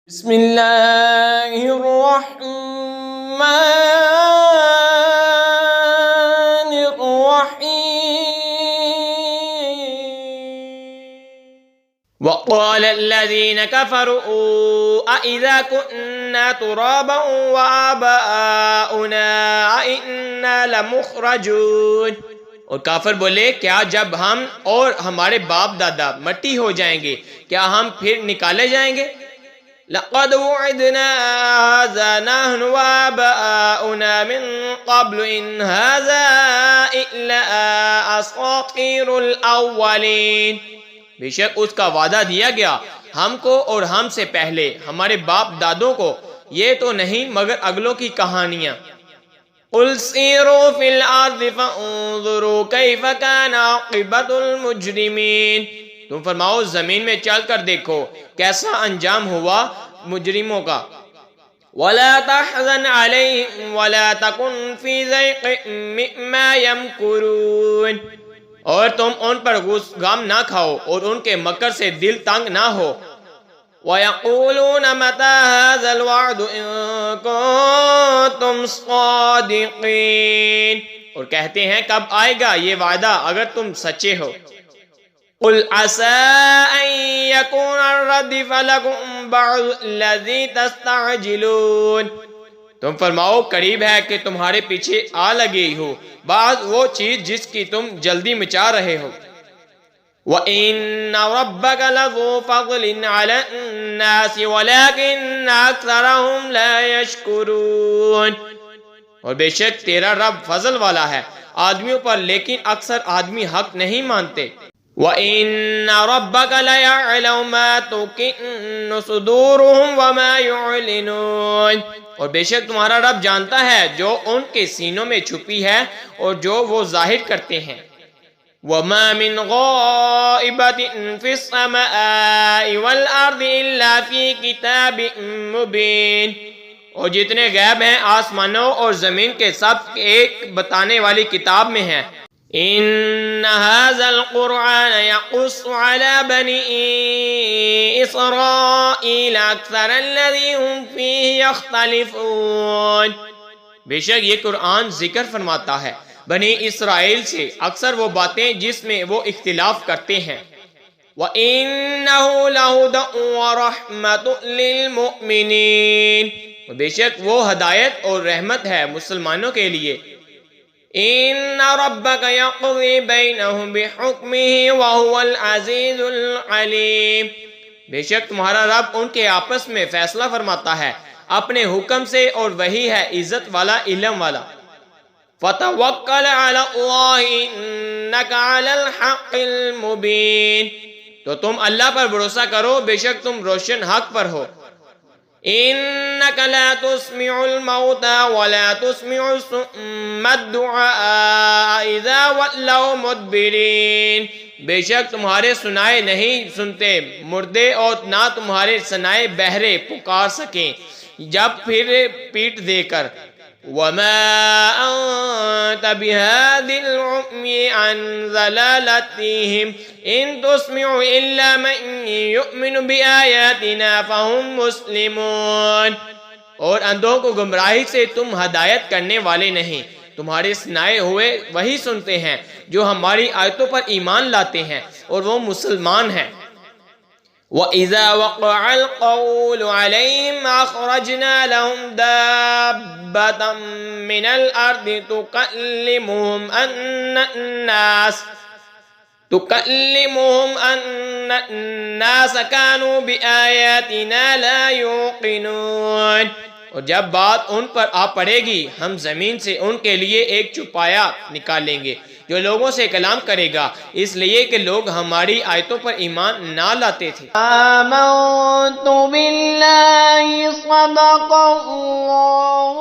بسم اللہ الرحمن الرحیم وقال الذين كفروا أإذا كنا ترابا وآباؤنا أإنا لمخرجون، اور کافر بولے کیا جب ہم اور ہمارے باپ دادا مٹی ہو جائیں گے کیا ہم پھر نکالے جائیں گے؟ لقد وعدنا هذا نحن وآباؤنا من قبل إن هذا إلا أساطير الأولين، بے شک اس کا وعدہ دیا گیا ہم کو اور ہم سے پہلے ہمارے باپ دادوں کو، یہ تو نہیں مگر اگلوں کی کہانیاں۔ قل سیروا فی الارض فانظروا کیف کان عاقبۃ المجرمین، تم فرماؤ زمین میں چل کر دیکھو کیسا انجام ہوا مجرموں کا۔ وَلَا تَحْزَنْ عَلَيْهِمْ وَلَا تَكُنْ فِي ضَيْقٍ مِّمَّا يَمْكُرُونَ، اور تم ان پر غم نہ کھاؤ اور ان کے مکر سے دل تنگ نہ ہو۔ وَيَقُولُونَ مَتَى هَذَا الْوَعْدُ إِن كُنتُمْ صَادِقِينَ، اور کہتے ہیں کب آئے گا یہ وعدہ اگر تم سچے ہو۔ قُلْ عَسَىٰ أَن يَكُونَ الرَّدِفَ لَكُمْ بَعْضُ الَّذِي تَسْتَعْجِلُونَ، تم فرماؤ قریب ہے کہ تمہارے پیچھے آ لگی ہو بعض وہ چیز جس کی تم جلدی مچا رہے ہو۔ وَإِنَّ رَبَّكَ لَذُو فَضْلٍ عَلَى النَّاسِ وَلَكِنَّ أَكْثَرَهُمْ لَا يَشْكُرُونَ، اور بے شک تیرا رب فضل والا ہے آدمیوں پر لیکن اکثر آدمی حق نہیں مانتے۔ وَإِنَّ رَبَّكَ لَيَعْلَمُ مَا تُكِنُّ صُدُورُهُمْ وَمَا يُعْلِنُونَ، اور بے شک تمہارا رب جانتا ہے جو ان کے سینوں میں چھپی ہے اور جو وہ ظاہر کرتے ہیں۔ وَمَا مِنْ غَائِبَةٍ فِي السَّمَاءِ وَالْأَرْضِ إِلَّا فِي كِتَابٍ مُبِينٍ، اور جتنے غیب ہیں آسمانوں اور زمین کے سب ایک بتانے والی کتاب میں ہیں۔ إِنَّ هَذَا الْقُرْآنَ يَقُصُّ عَلَى بَنِي إِسْرَائِيلَ أَكْثَرَ الَّذِي هُمْ فِيهِ يَخْتَلِفُونَ، بے شک یہ قرآن ذکر فرماتا ہے بنی اسرائیل سے اکثر وہ باتیں جس میں وہ اختلاف کرتے ہیں۔ وَإِنَّهُ لَهُدًى وَرَحْمَةٌ لِّلْمُؤْمِنِينَ، بے شک وہ ہدایت اور رحمت ہے مسلمانوں کے لیے۔ إِنَّ رَبَّكَ يَقْضِي بَيْنَهُمْ بِحُكْمِهِ وَهُوَ الْعَزِيزُ الْعَلِيمُ، بے شک تمہارا رب ان کے آپس میں فیصلہ فرماتا ہے اپنے حکم سے اور وہی ہے عزت والا علم والا۔ فَتَوَكَّلْ عَلَى اللَّهِ إِنَّكَ عَلَى الْحَقِّ الْمُبِينِ، تو تم اللہ پر بھروسہ کرو بے شک تم روشن حق پر ہو۔ إِنَّكَ لَا تُسْمِعُ الْمَوْتَى وَلَا تُسْمِعُ الصُّمَّ الدُّعَاءَ إِذَا وَلَّوْا مُدْبِرِينَ، بے شک تمہارے سنائے نہیں سنتے مردے اور نہ تمہارے سنائے بہرے پکار سکیں جب پھر پیٹ دے کر۔ وَمَا أَنْتَ بِهَادِ الْعُمْيِ عَنْ ضَلَالَتِهِمْ إِن تُسْمِعُ إِلَّا مَن يُؤْمِنُ بِآيَاتِنَا فَهُمْ مُسْلِمُونَ، اور اندھوں کو گمراہی سے تم ہدایت کرنے والے نہیں، تمہارے سنائے ہوئے وہی سنتے ہیں جو ہماری آیتوں پر ایمان لاتے ہیں اور وہ مسلمان ہیں۔ وَإِذَا وَقَعَ الْقَوْلُ عَلَيْهِمْ أَخْرَجْنَا لَهُمْ دَابَّةً مِّنَ الْأَرْضِ تُكَلِّمُهُمْ أَنَّ النَّاسَ كَانُوا بِآيَاتِنَا لَا يُوقِنُونَ، اور جب بات ان پر آ پڑے گی ہم زمین سے ان کے لیے ایک چوپایا نکالیں گے جو لوگوں سے کلام کرے گا اس لیے کہ لوگ ہماری آیتوں پر ایمان نہ لاتے تھے۔ آمنت باللہ صدق اللہ